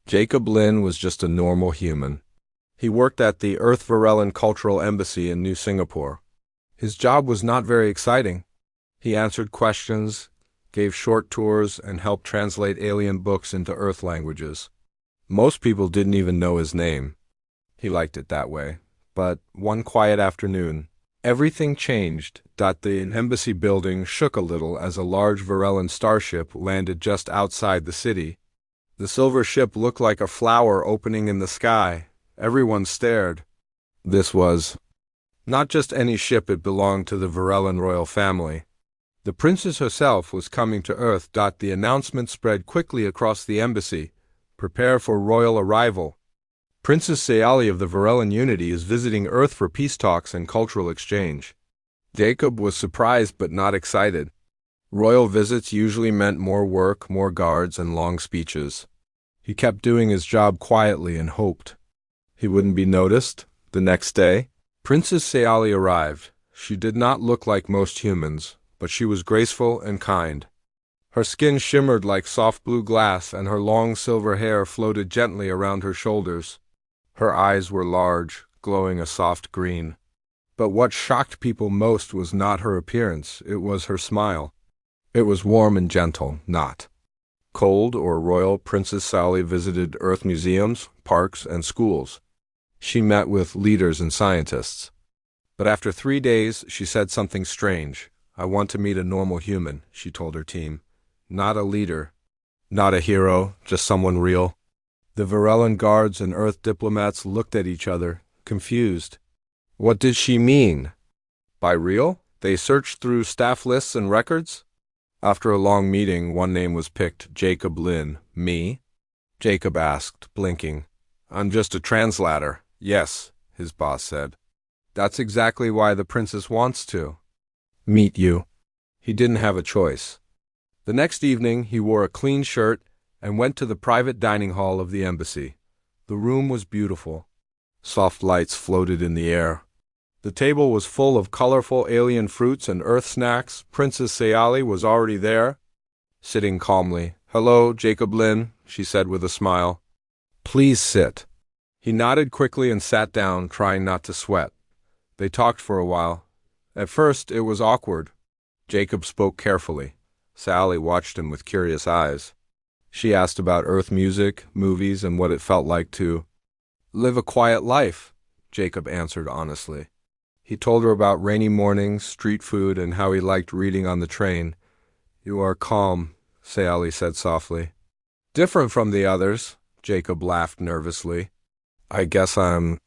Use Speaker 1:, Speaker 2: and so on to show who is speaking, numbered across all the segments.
Speaker 1: Jacob Lin was just a normal human. He worked at the Earth Varellan Cultural Embassy in New Singapore. His job was not very exciting. He answered questions, gave short tours, and helped translate alien books into Earth languages. Most people didn't even know his name. He liked it that way. But one quiet afternoon, everything changed. The embassy building shook a little as a large Varellan starship landed just outside the city. The silver ship looked like a flower opening in the sky. Everyone stared. This was not just any ship, it belonged to the Varellan royal family. The princess herself was coming to Earth. The announcement spread quickly across the embassy. Prepare for royal arrival. Princess Sayali of the Varellan Unity is visiting Earth for peace talks and cultural exchange. Jacob was surprised but not excited. Royal visits usually meant more work, more guards, and long speeches. He kept doing his job quietly and hoped he wouldn't be noticed. The next day, Princess Sayali arrived. She did not look like most humans, but she was graceful and kind. Her skin shimmered like soft blue glass, and her long silver hair floated gently around her shoulders. Her eyes were large, glowing a soft green. But what shocked people most was not her appearance, it was her smile. It was warm and gentle, not cold or royal. Princess Sally visited Earth museums, parks, and schools. She met with leaders and scientists. But after 3 days, she said something strange. I want to meet a normal human, she told her team. Not a leader, not a hero, just someone real. The Varellan guards and Earth diplomats looked at each other, confused. What did she mean? By real? They searched through staff lists and records? After a long meeting, one name was picked, Jacob Lin. Me? Jacob asked, blinking. I'm just a translator. Yes, his boss said. That's exactly why the princess wants to meet you. He didn't have a choice. The next evening, he wore a clean shirt and went to the private dining hall of the embassy. The room was beautiful. Soft lights floated in the air. The table was full of colorful alien fruits and Earth snacks. Princess Sayali was already there, sitting calmly. Hello, Jacob Lin, she said with a smile. Please sit. He nodded quickly and sat down, trying not to sweat. They talked for a while. At first, it was awkward. Jacob spoke carefully. Sally watched him with curious eyes. She asked about Earth music, movies, and what it felt like to live a quiet life, Jacob answered honestly. He told her about rainy mornings, street food, and how he liked reading on the train. You are calm, Sayali said softly. Different from the others, Jacob laughed nervously. I guess I'm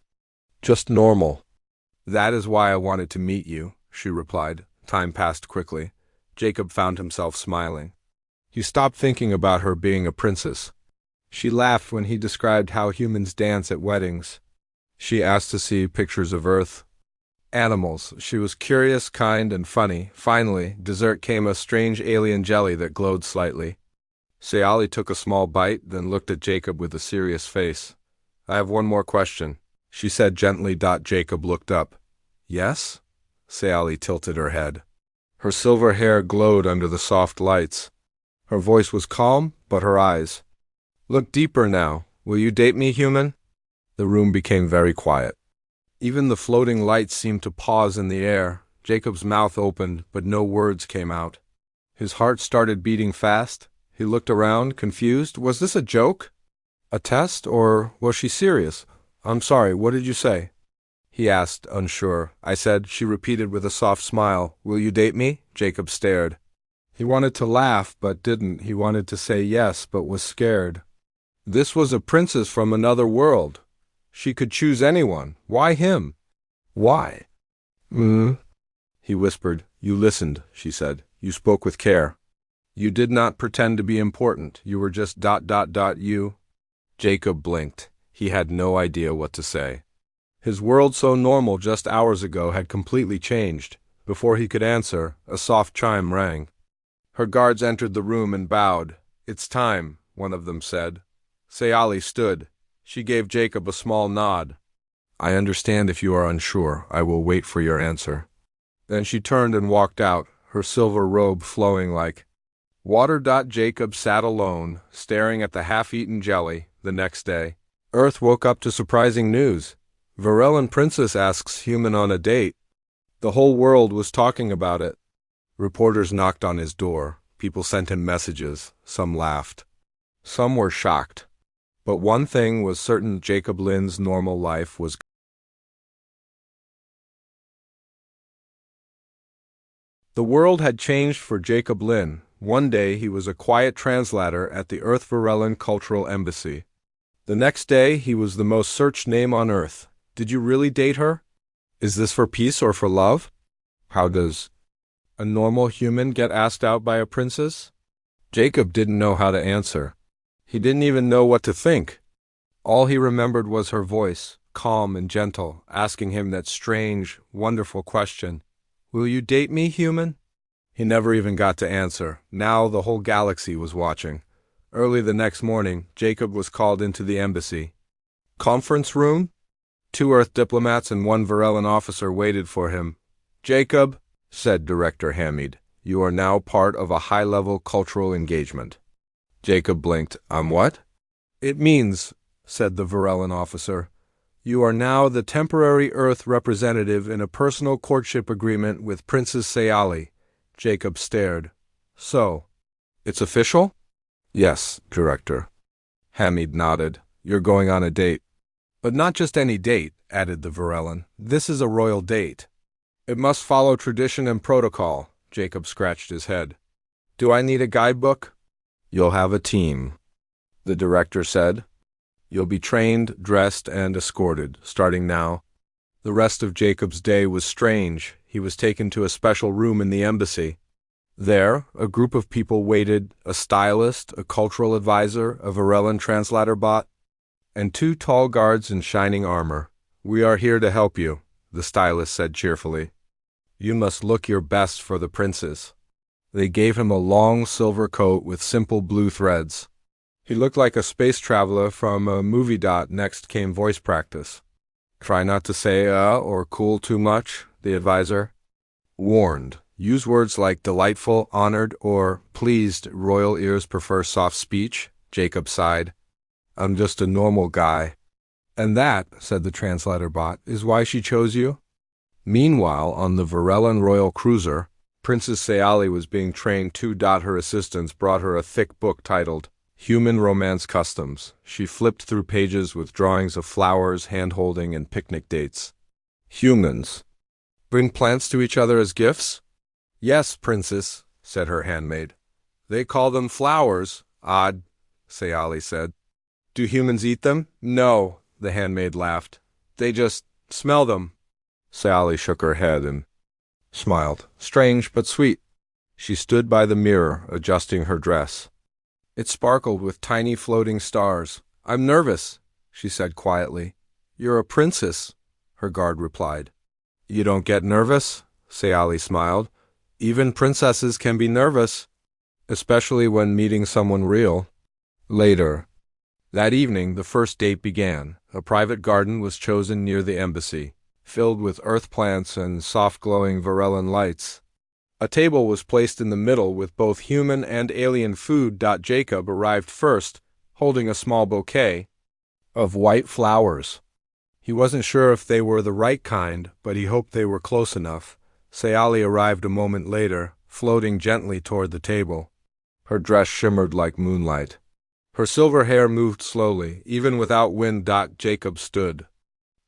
Speaker 1: just normal. That is why I wanted to meet you, she replied. Time passed quickly. Jacob found himself smiling. He stopped thinking about her being a princess. She laughed when he described how humans dance at weddings. She asked to see pictures of Earth. Animals. She was curious, kind, and funny. Finally, dessert came, a strange alien jelly that glowed slightly. Sayali took a small bite, then looked at Jacob with a serious face. I have one more question, she said gently. Jacob looked up. Yes? Sayali tilted her head. Her silver hair glowed under the soft lights. Her voice was calm, but her eyes. Look deeper now. Will you date me, human? The room became very quiet. Even the floating lights seemed to pause in the air. Jacob's mouth opened, but no words came out. His heart started beating fast. He looked around, confused. Was this a joke? A test? Or was she serious? I'm sorry, what did you say? He asked, unsure. I said, she repeated with a soft smile. Will you date me? Jacob stared. He wanted to laugh, but didn't. He wanted to say yes, but was scared. This was a princess from another world. She could choose anyone. Why him? Why? He whispered. You listened, she said. You spoke with care. You did not pretend to be important. You were just ... you. Jacob blinked. He had no idea what to say. His world, so normal just hours ago, had completely changed. Before he could answer, a soft chime rang. Her guards entered the room and bowed. It's time, one of them said. Sayali stood. She gave Jacob a small nod. I understand if you are unsure. I will wait for your answer. Then she turned and walked out, her silver robe flowing like water. Jacob sat alone, staring at the half-eaten jelly. The next day, Earth woke up to surprising news. Varellan princess asks human on a date. The whole world was talking about it. Reporters knocked on his door. People sent him messages. Some laughed. Some were shocked. But one thing was certain: Jacob Lynn's normal life was The world had changed for Jacob Lynn. One day he was a quiet translator at the Earth Varellan Cultural Embassy. The next day he was the most searched name on Earth. Did you really date her? Is this for peace or for love? How does a normal human get asked out by a princess? Jacob didn't know how to answer. He didn't even know what to think. All he remembered was her voice, calm and gentle, asking him that strange, wonderful question, "Will you date me, human?" He never even got to answer. Now the whole galaxy was watching. Early the next morning, Jacob was called into the embassy. Conference room? 2 Earth diplomats and 1 Varellan officer waited for him. "Jacob," said Director Hamid, "you are now part of a high-level cultural engagement." Jacob blinked. "I'm what?" "It means," said the Varellan officer, "you are now the temporary Earth representative in a personal courtship agreement with Princess Sayali." Jacob stared. "So, it's official?" "Yes, Director." Hamid nodded. "You're going on a date." "But not just any date," added the Varellan. "This is a royal date. It must follow tradition and protocol." Jacob scratched his head. "Do I need a guidebook?" "You'll have a team," the director said. "You'll be trained, dressed, and escorted, starting now." The rest of Jacob's day was strange. He was taken to a special room in the embassy. There, a group of people waited: a stylist, a cultural advisor, a Varellan translator bot, and 2 tall guards in shining armor. "We are here to help you," the stylist said cheerfully. "You must look your best for the princess." They gave him a long silver coat with simple blue threads. He looked like a space traveler from a movie. Next came voice practice. "Try not to say or cool too much," the advisor warned. "Use words like delightful, honored, or pleased. Royal ears prefer soft speech." Jacob sighed. "I'm just a normal guy." "And that," said the translator bot, "is why she chose you?" Meanwhile, on the Varellan royal cruiser, Princess Sayali was being trained too. Her assistants brought her a thick book titled Human Romance Customs. She flipped through pages with drawings of flowers, hand-holding, and picnic dates. "Humans bring plants to each other as gifts?" "Yes, princess," said her handmaid. "They call them flowers." "Odd," Sayali said. "Do humans eat them?" "No," the handmaid laughed. "They just smell them." Sayali shook her head and smiled. "Strange but sweet." She stood by the mirror, adjusting her dress. It sparkled with tiny floating stars. "I'm nervous," she said quietly. "You're a princess," her guard replied. "You don't get nervous?" Sayali smiled. "Even princesses can be nervous, especially when meeting someone real." Later. That evening, the first date began. A private garden was chosen near the embassy, filled with earth plants and soft-glowing Varellan lights. A table was placed in the middle with both human and alien food. Jacob arrived first, holding a small bouquet of white flowers. He wasn't sure if they were the right kind, but he hoped they were close enough. Sayali arrived a moment later, floating gently toward the table. Her dress shimmered like moonlight. Her silver hair moved slowly, even without wind. Jacob stood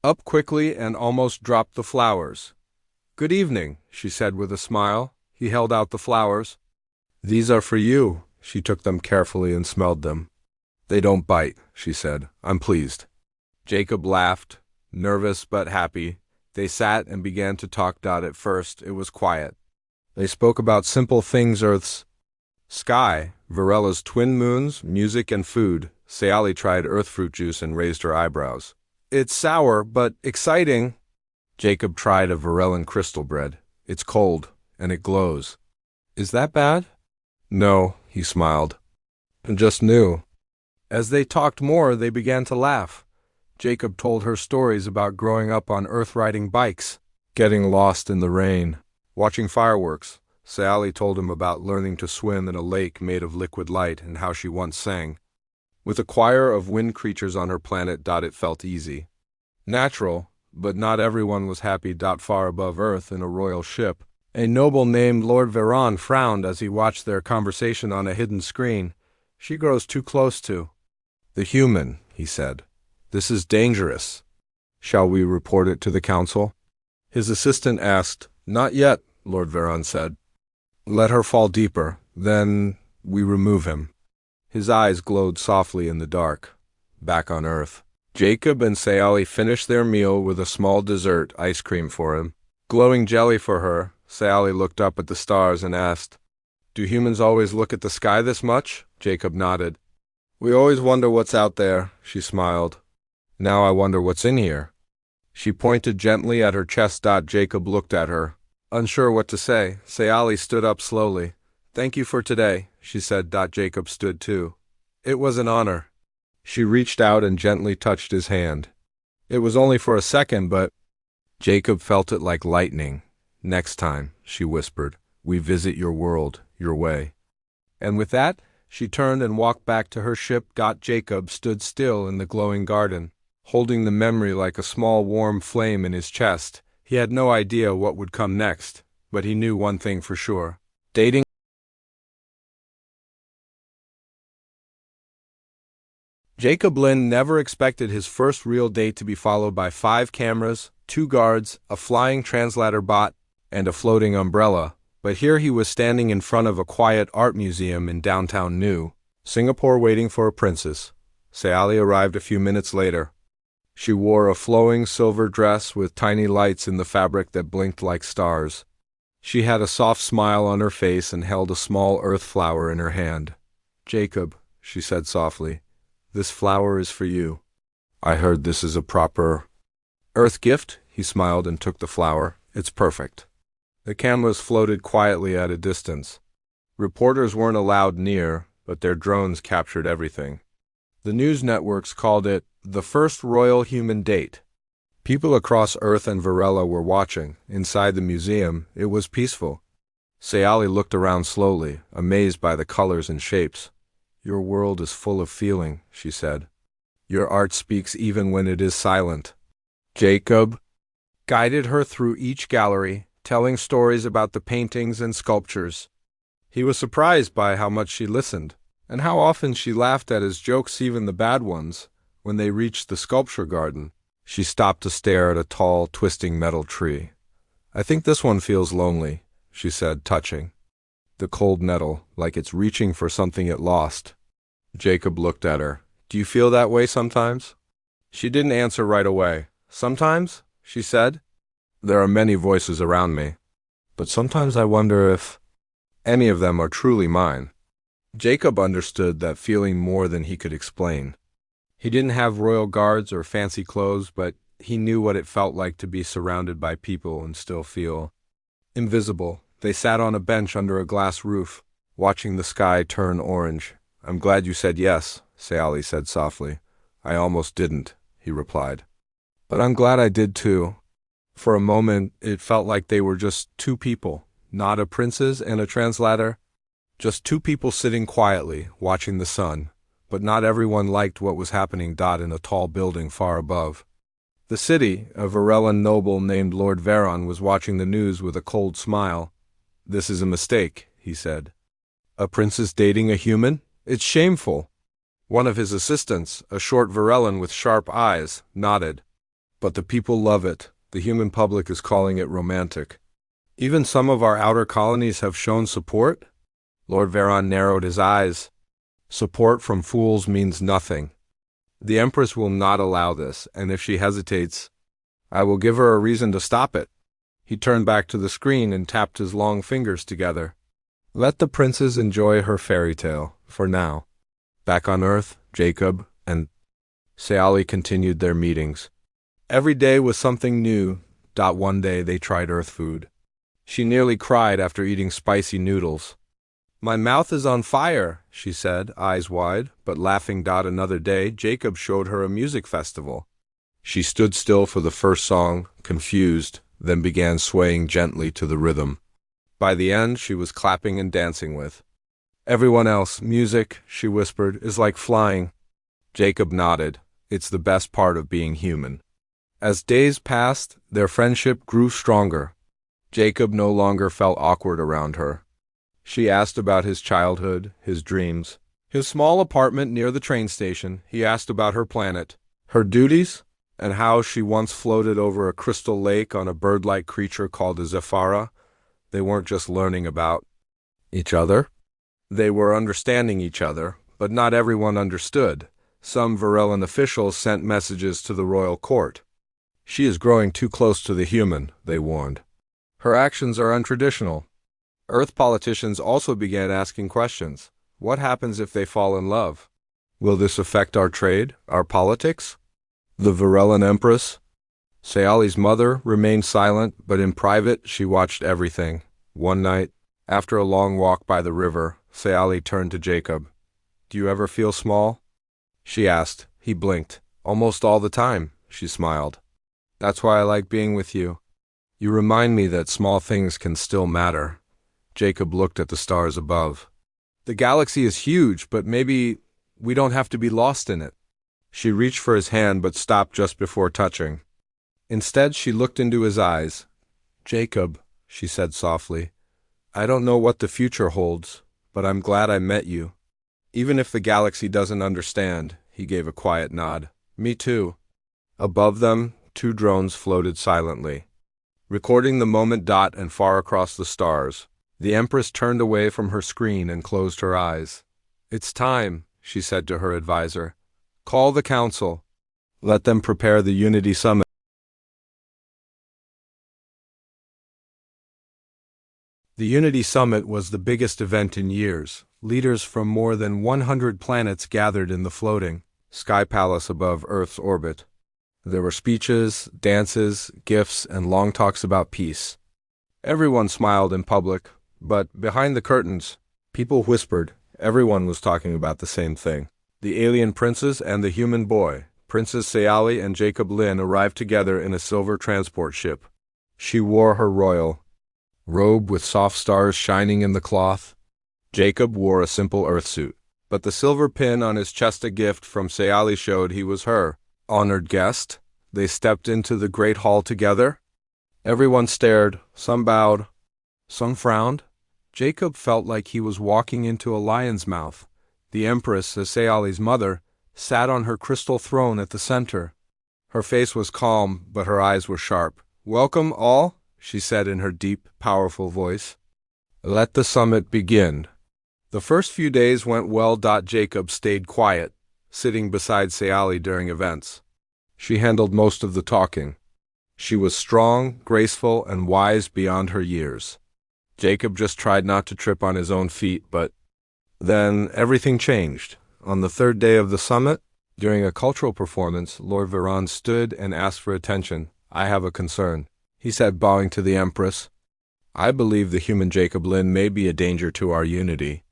Speaker 1: up quickly and almost dropped the flowers. "Good evening," she said with a smile. He held out the flowers. "These are for you." She took them carefully and smelled them. "They don't bite," she said. "I'm pleased." Jacob laughed, nervous but happy. They sat and began to talk. At first, it was quiet. They spoke about simple things: Earth's sky, Varella's twin moons, music, and food. Sayali tried earth fruit juice and raised her eyebrows. "It's sour, but exciting." Jacob tried a Varellan crystal bread. "It's cold, and it glows." "Is that bad?" "No," he smiled. "Just new." As they talked more, they began to laugh. Jacob told her stories about growing up on Earth riding bikes, getting lost in the rain, watching fireworks. Sayali told him about learning to swim in a lake made of liquid light and how she once sang, With a choir of wind creatures on her planet, it felt easy. Natural, but not everyone was happy. Far above Earth, in a royal ship, a noble named Lord Veron frowned as he watched their conversation on a hidden screen. She grows too close to the human, he said. This is dangerous. Shall we report it to the council? His assistant asked. Not yet, Lord Veron said. Let her fall deeper, then we remove him. His eyes glowed softly in the dark. Back on Earth, Jacob and Sayali finished their meal with a small dessert ice cream for him. Glowing jelly for her, Sayali looked up at the stars and asked, Do humans always look at the sky this much? Jacob nodded. We always wonder what's out there, she smiled. Now I wonder what's in here. She pointed gently at her chest. Jacob looked at her, unsure what to say. Sayali stood up slowly. Thank you for today, she said. Jacob stood too. It was an honor. She reached out and gently touched his hand. It was only for a second, but Jacob felt it like lightning. Next time, she whispered, we visit your world, your way. And with that, she turned and walked back to her ship. Jacob stood still in the glowing garden, holding the memory like a small warm flame in his chest. He had no idea what would come next, but he knew one thing for sure. Dating. Jacob Lynn never expected his first real date to be followed by 5 cameras, 2 guards, a flying translator bot, and a floating umbrella. But here he was standing in front of a quiet art museum in downtown New Singapore waiting for a princess. Sayali arrived a few minutes later. She wore a flowing silver dress with tiny lights in the fabric that blinked like stars. She had a soft smile on her face and held a small earth flower in her hand. Jacob, she said softly, this flower is for you. I heard this is a proper earth gift. He smiled and took the flower. It's perfect. The cameras floated quietly at a distance. Reporters weren't allowed near, but their drones captured everything. The news networks called it the first royal human date. People across Earth and Varela were watching. Inside the museum, it was peaceful. Sayali looked around slowly, amazed by the colors and shapes. Your world is full of feeling, she said. Your art speaks even when it is silent. Jacob guided her through each gallery, telling stories about the paintings and sculptures. He was surprised by how much she listened, and how often she laughed at his jokes, even the bad ones. When they reached the sculpture garden, she stopped to stare at a tall, twisting metal tree. I think this one feels lonely, she said, touching the cold metal, like it's reaching for something it lost. Jacob looked at her. Do you feel that way sometimes? She didn't answer right away. Sometimes, she said. There are many voices around me, but sometimes I wonder if any of them are truly mine. Jacob understood that feeling more than he could explain. He didn't have royal guards or fancy clothes, but he knew what it felt like to be surrounded by people and still feel invisible. They sat on a bench under a glass roof, watching the sky turn orange. I'm glad you said yes, Sayali said softly. I almost didn't, he replied. But I'm glad I did too. For a moment, it felt like they were just 2 people, not a princess and a translator. Just 2 people sitting quietly, watching the sun. But not everyone liked what was happening. In a tall building far above the city, a Varellan noble named Lord Veron was watching the news with a cold smile. This is a mistake, he said. A princess dating a human? It's shameful. One of his assistants, a short Varellan with sharp eyes, nodded. But the people love it. The human public is calling it romantic. Even some of our outer colonies have shown support? Lord Veron narrowed his eyes. Support from fools means nothing. The Empress will not allow this, and if she hesitates, I will give her a reason to stop it. He turned back to the screen and tapped his long fingers together. Let the princess enjoy her fairy tale, for now. Back on Earth, Jacob and Sayali continued their meetings. Every day was something new. One day they tried Earth food. She nearly cried after eating spicy noodles. My mouth is on fire, she said, eyes wide, but laughing. Another day, Jacob showed her a music festival. She stood still for the first song, confused, then began swaying gently to the rhythm. By the end, she was clapping and dancing with everyone else. Music, she whispered, is like flying. Jacob nodded. It's the best part of being human. As days passed, their friendship grew stronger. Jacob no longer felt awkward around her. She asked about his childhood, his dreams, his small apartment near the train station. He asked about her planet, her duties, and how she once floated over a crystal lake on a bird-like creature called a Zephyra. They weren't just learning about each other. They were understanding each other, but not everyone understood. Some Varellan officials sent messages to the royal court. She is growing too close to the human, they warned. Her actions are untraditional. Earth politicians also began asking questions. What happens if they fall in love? Will this affect our trade, our politics? The Varellan Empress? Sayali's mother remained silent, but in private she watched everything. One night, after a long walk by the river, Sayali turned to Jacob. Do you ever feel small? She asked. He blinked. Almost all the time, she smiled. That's why I like being with you. You remind me that small things can still matter. Jacob looked at the stars above. The galaxy is huge, but maybe we don't have to be lost in it. She reached for his hand but stopped just before touching. Instead, she looked into his eyes. Jacob, she said softly, I don't know what the future holds, but I'm glad I met you. Even if the galaxy doesn't understand, he gave a quiet nod. Me too. Above them, 2 drones floated silently, recording the moment. And far across the stars, the Empress turned away from her screen and closed her eyes. It's time, she said to her advisor. Call the council. Let them prepare the Unity Summit. The Unity Summit was the biggest event in years. Leaders from more than 100 planets gathered in the floating Sky Palace above Earth's orbit. There were speeches, dances, gifts, and long talks about peace. Everyone smiled in public, but behind the curtains, people whispered. Everyone was talking about the same thing. The alien princess and the human boy, Princess Sayali and Jacob Lin, arrived together in a silver transport ship. She wore her royal robe with soft stars shining in the cloth. Jacob wore a simple earth suit, but the silver pin on his chest, a gift from Sayali, showed he was her honored guest. They stepped into the great hall together. Everyone stared, some bowed, some frowned. Jacob felt like he was walking into a lion's mouth. The Empress, as Sayali's mother, sat on her crystal throne at the center. Her face was calm, but her eyes were sharp. Welcome all, she said in her deep, powerful voice. Let the summit begin. The first few days went well. Jacob stayed quiet, sitting beside Sayali during events. She handled most of the talking. She was strong, graceful, and wise beyond her years. Jacob just tried not to trip on his own feet, but then everything changed. On the 3rd day of the summit, during a cultural performance, Lord Veron stood and asked for attention. I have a concern, he said, bowing to the Empress. I believe the human Jacob Lin may be a danger to our unity.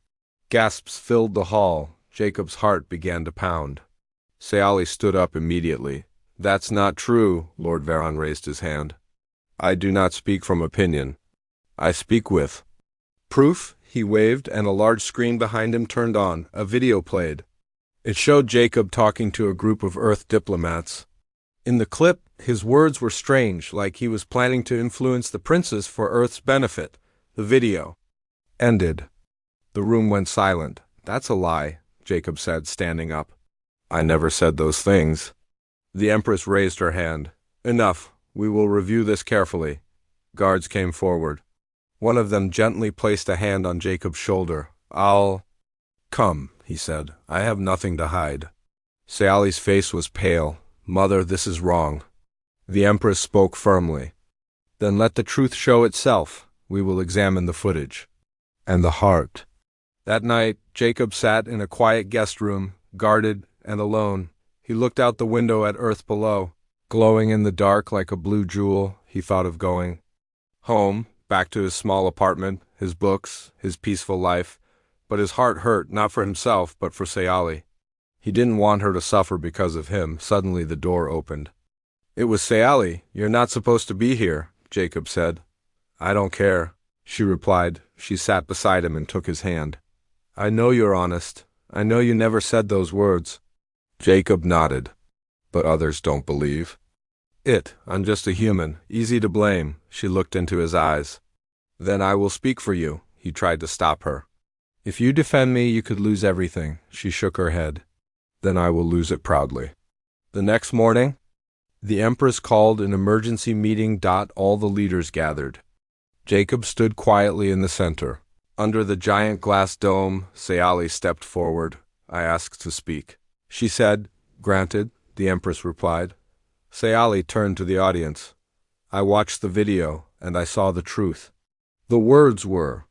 Speaker 1: Gasps filled the hall. Jacob's heart began to pound. Sayali stood up immediately. That's not true, Lord Veron raised his hand. I do not speak from opinion. I speak with proof. He waved, and a large screen behind him turned on. A video played. It showed Jacob talking to a group of Earth diplomats. In the clip, his words were strange, like he was planning to influence the princess for Earth's benefit. The video ended. The room went silent. That's a lie, Jacob said, standing up. I never said those things. The Empress raised her hand. Enough. We will review this carefully. Guards came forward. One of them gently placed a hand on Jacob's shoulder. Come, he said. I have nothing to hide. Sayali's face was pale. Mother, this is wrong. The Empress spoke firmly. Then let the truth show itself. We will examine the footage. And the heart. That night, Jacob sat in a quiet guest room, guarded and alone. He looked out the window at Earth below. Glowing in the dark like a blue jewel, he thought of going home, back to his small apartment, his books, his peaceful life. But his heart hurt, not for himself, but for Sayali. He didn't want her to suffer because of him. Suddenly the door opened. It was Sayali. You're not supposed to be here, Jacob said. I don't care, she replied. She sat beside him and took his hand. I know you're honest. I know you never said those words. Jacob nodded. But others don't believe. I'm just a human, easy to blame. She looked into his eyes. Then I will speak for you. He tried to stop her. If you defend me, you could lose everything. She shook her head. Then I will lose it proudly. The next morning, the Empress called an emergency meeting. All the leaders gathered. Jacob stood quietly in the center. Under the giant glass dome, Scifi stepped forward. I asked to speak. She said, "Granted," the Empress replied. Scifi turned to the audience. I watched the video, and I saw the truth. The words were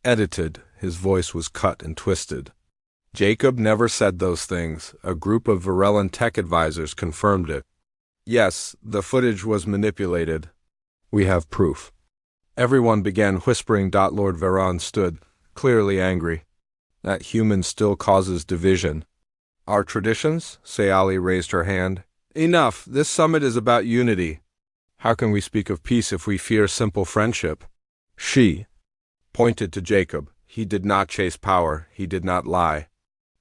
Speaker 1: edited. His voice was cut and twisted. Jacob never said those things. A group of Varellan tech advisors confirmed it. Yes, the footage was manipulated. We have proof. Everyone began whispering. Lord Varron stood, clearly angry. That human still causes division. Our traditions? Scifi raised her hand. Enough. This summit is about unity. How can we speak of peace if we fear simple friendship? She pointed to Jacob. He did not chase power. He did not lie.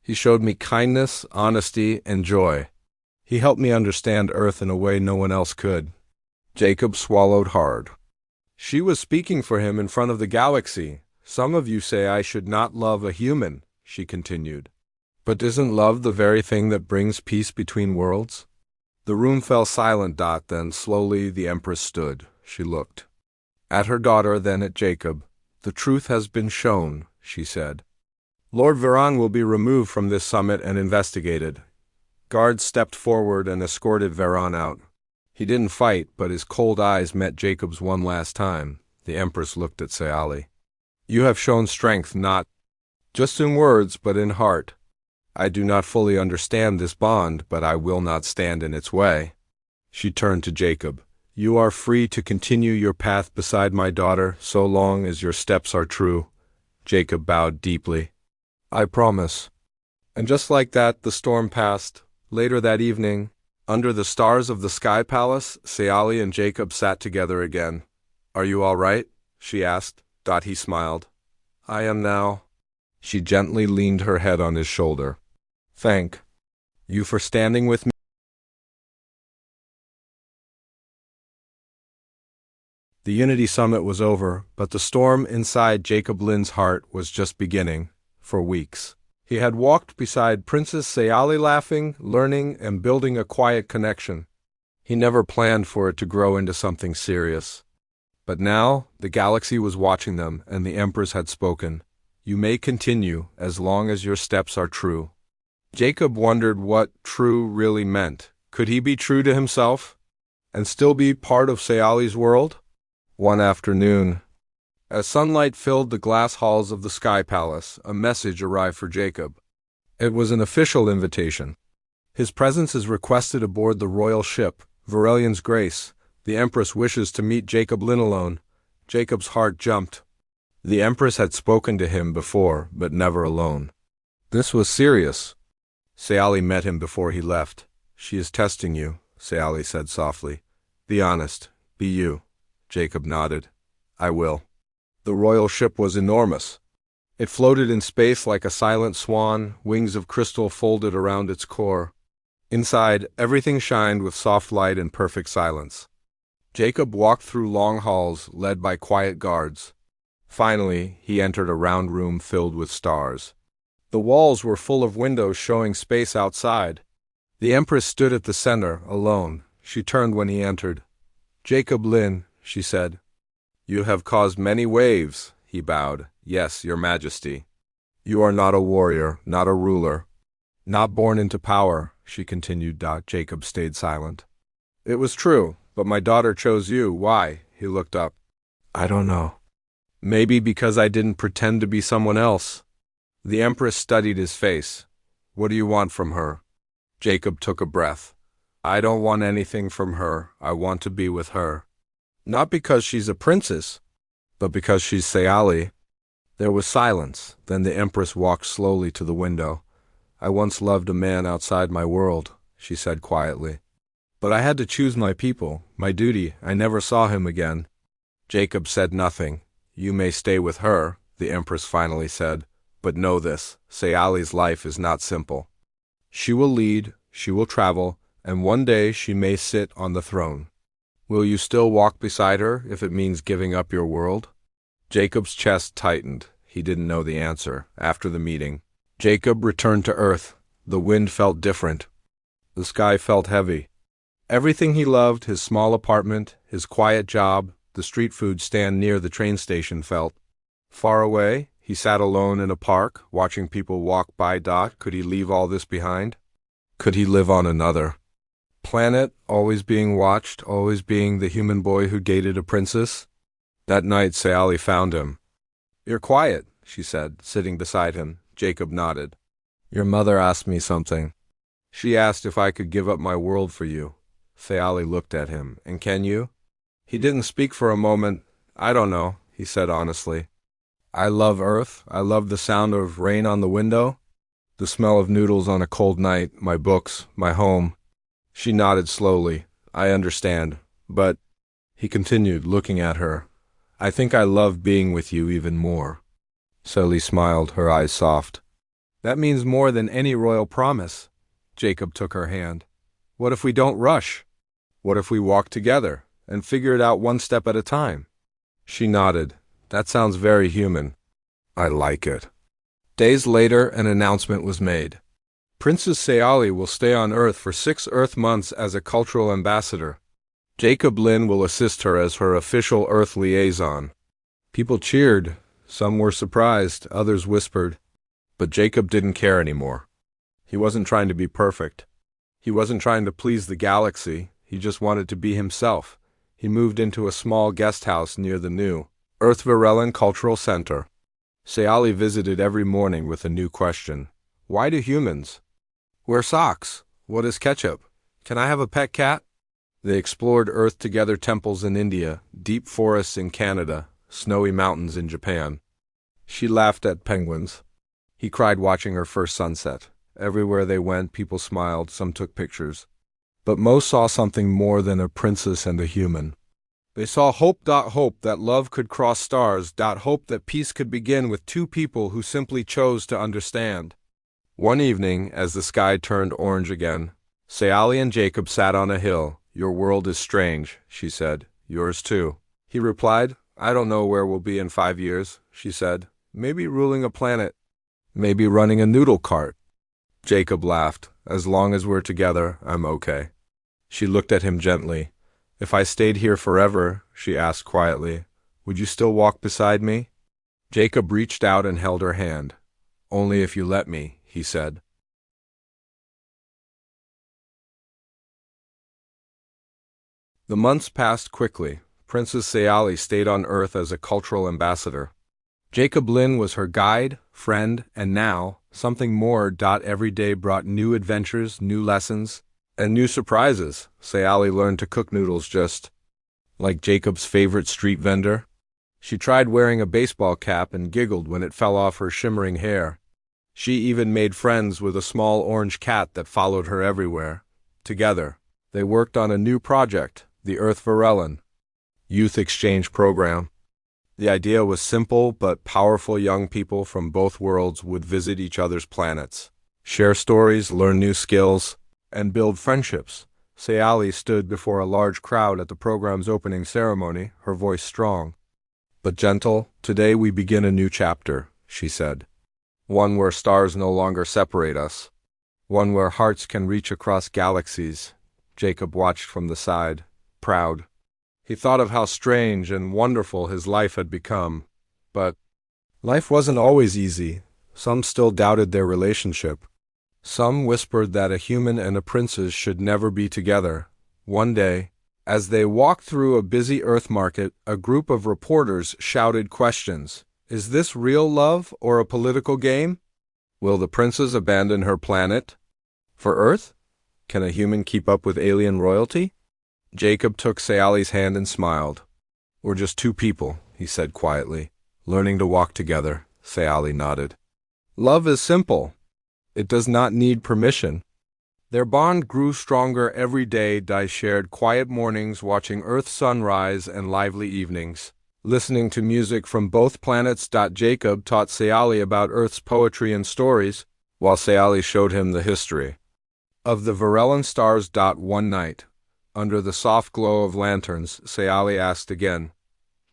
Speaker 1: He showed me kindness, honesty, and joy. He helped me understand Earth in a way no one else could. Jacob swallowed hard. She was speaking for him in front of the galaxy. Some of you say I should not love a human, she continued. But isn't love the very thing that brings peace between worlds? The room fell silent. Then slowly the Empress stood. She looked at her daughter, then at Jacob. The truth has been shown, she said. Lord Varron will be removed from this summit and investigated. Guards stepped forward and escorted Varron out. He didn't fight, but his cold eyes met Jacob's one last time. The Empress looked at Scifi. You have shown strength, not just in words, but in heart. I do not fully understand this bond, but I will not stand in its way. She turned to Jacob. You are free to continue your path beside my daughter, so long as your steps are true. Jacob bowed deeply. I promise. And just like that, the storm passed. Later that evening, under the stars of the Sky Palace, Scifi and Jacob sat together again. Are you all right? She asked. He smiled. I am now. She gently leaned her head on his shoulder. Thank you for standing with me. The Unity Summit was over, but the storm inside Jacob Lin's heart was just beginning. For weeks, he had walked beside Princess Scifi, laughing, learning, and building a quiet connection. He never planned for it to grow into something serious. But now, the galaxy was watching them, and the Empress had spoken. You may continue, as long as your steps are true. Jacob wondered what true really meant. Could he be true to himself, and still be part of Scifi's world? One afternoon, as sunlight filled the glass halls of the Sky Palace, a message arrived for Jacob. It was an official invitation. His presence is requested aboard the royal ship, Varellan's Grace. The Empress wishes to meet Jacob Lin alone. Jacob's heart jumped. The Empress had spoken to him before, but never alone. This was serious. Scifi met him before he left. She is testing you, Scifi said softly. Be honest. Be you. Jacob nodded. I will. The royal ship was enormous. It floated in space like a silent swan, wings of crystal folded around its core. Inside, everything shined with soft light and perfect silence. Jacob walked through long halls, led by quiet guards. Finally, he entered a round room filled with stars. The walls were full of windows showing space outside. The Empress stood at the center, alone. She turned when he entered. Jacob Lin, she said. You have caused many waves, he bowed. Yes, your majesty. You are not a warrior, not a ruler. Not born into power, she continued. Jacob stayed silent. It was true, but my daughter chose you. Why? He looked up. I don't know. Maybe because I didn't pretend to be someone else. The Empress studied his face. What do you want from her? Jacob took a breath. I don't want anything from her. I want to be with her. Not because she's a princess, but because she's Scifi. There was silence. Then the Empress walked slowly to the window. I once loved a man outside my world, she said quietly. But I had to choose my people, my duty. I never saw him again. Jacob said nothing. You may stay with her, the Empress finally said. But know this, Scifi's life is not simple. She will lead, she will travel, and one day she may sit on the throne. Will you still walk beside her if it means giving up your world? Jacob's chest tightened. He didn't know the answer. After the meeting, Jacob returned to Earth. The wind felt different. The sky felt heavy. Everything he loved, his small apartment, his quiet job, the street food stand near the train station, felt far away. He sat alone in a park, watching people walk by. Could he leave all this behind? Could he live on another planet, always being watched, always being the human boy who dated a princess? That night, Scifi found him. "You're quiet," she said, sitting beside him. Jacob nodded. "Your mother asked me something. She asked if I could give up my world for you." Scifi looked at him. "And can you?" He didn't speak for a moment. "I don't know," he said honestly. "I love Earth. I love the sound of rain on the window, the smell of noodles on a cold night, my books, my home." She nodded slowly. "I understand. But," he continued, looking at her, "I think I love being with you even more." Sally smiled, her eyes soft. "That means more than any royal promise." Jacob took her hand. "What if we don't rush? What if we walk together and figure it out one step at a time?" She nodded. "That sounds very human." "I like it." Days later, an announcement was made. Princess Scifi will stay on Earth for 6 Earth months as a cultural ambassador. Jacob Lin will assist her as her official Earth liaison. People cheered. Some were surprised, others whispered. But Jacob didn't care anymore. He wasn't trying to be perfect. He wasn't trying to please the galaxy. He just wanted to be himself. He moved into a small guest house near the new Earth Varellan Cultural Center. Scifi visited every morning with a new question. Why do humans wear socks? What is ketchup? Can I have a pet cat? They explored Earth together, temples in India, deep forests in Canada, snowy mountains in Japan. She laughed at penguins. He cried watching her first sunset. Everywhere they went, people smiled, some took pictures. But most saw something more than a princess and a human. They saw hope. Hope that love could cross stars. Hope that peace could begin with 2 people who simply chose to understand. One evening, as the sky turned orange again, Scifi and Jacob sat on a hill. "Your world is strange," she said. "Yours too." He replied, "I don't know where we'll be in 5 years," she said. "Maybe ruling a planet. Maybe running a noodle cart." Jacob laughed. "As long as we're together, I'm okay." She looked at him gently. "If I stayed here forever," she asked quietly, "would you still walk beside me?" Jacob reached out and held her hand. "Only if you let me," he said. The months passed quickly. Princess Scifi stayed on Earth as a cultural ambassador. Jacob Lin was her guide, friend, and now, something more. Every day brought new adventures, new lessons, and new surprises. Scifi learned to cook noodles just like Jacob's favorite street vendor. She tried wearing a baseball cap and giggled when it fell off her shimmering hair. She even made friends with a small orange cat that followed her everywhere. Together, they worked on a new project, the Earth Varellan Youth Exchange Program. The idea was simple but powerful. Young people from both worlds would visit each other's planets, share stories, learn new skills, and build friendships. Scifi stood before a large crowd at the program's opening ceremony, her voice strong but gentle. "Today we begin a new chapter," she said. "One where stars no longer separate us. One where hearts can reach across galaxies." Jacob watched from the side, proud. He thought of how strange and wonderful his life had become. But life wasn't always easy. Some still doubted their relationship. Some whispered that a human and a princess should never be together. One day, as they walked through a busy Earth market, a group of reporters shouted questions. Is this real love or a political game? Will the princess abandon her planet for Earth? Can a human keep up with alien royalty? Jacob took Scifi's hand and smiled. "We're just 2 people," he said quietly, "learning to walk together." Scifi nodded. "Love is simple. It does not need permission." Their bond grew stronger every day. They shared quiet mornings, watching Earth sunrise, and lively evenings, listening to music from both planets. Jacob taught Scifi about Earth's poetry and stories, while Scifi showed him the history Of the Varellan stars. One night, under the soft glow of lanterns, Scifi asked again,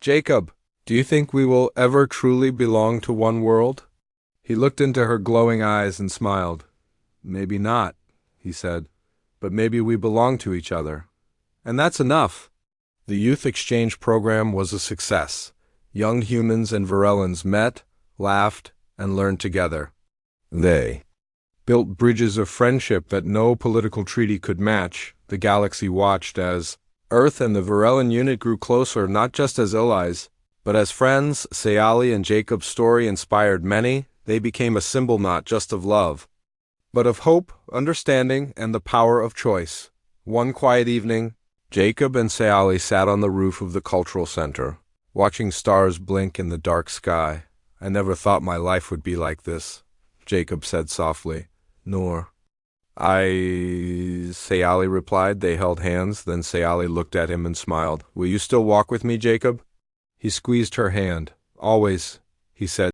Speaker 1: Jacob, do you think we will ever truly belong to one world? He looked into her glowing eyes and smiled. Maybe not, he said, but maybe we belong to each other. And that's enough. The youth exchange program was a success. Young humans and Varellans met, laughed, and learned together. They built bridges of friendship that no political treaty could match. The galaxy watched as Earth and the Varellan unit grew closer, not just as allies, but as friends. Scifi and Jacob's story inspired many. They became a symbol not just of love, but of hope, understanding, and the power of choice. One quiet evening, Jacob and Scifi sat on the roof of the cultural center, watching stars blink in the dark sky. I never thought my life would be like this, Jacob said softly. Nor Scifi replied. They held hands, then Scifi looked at him and smiled. Will you still walk with me, Jacob? He squeezed her hand. Always, he said.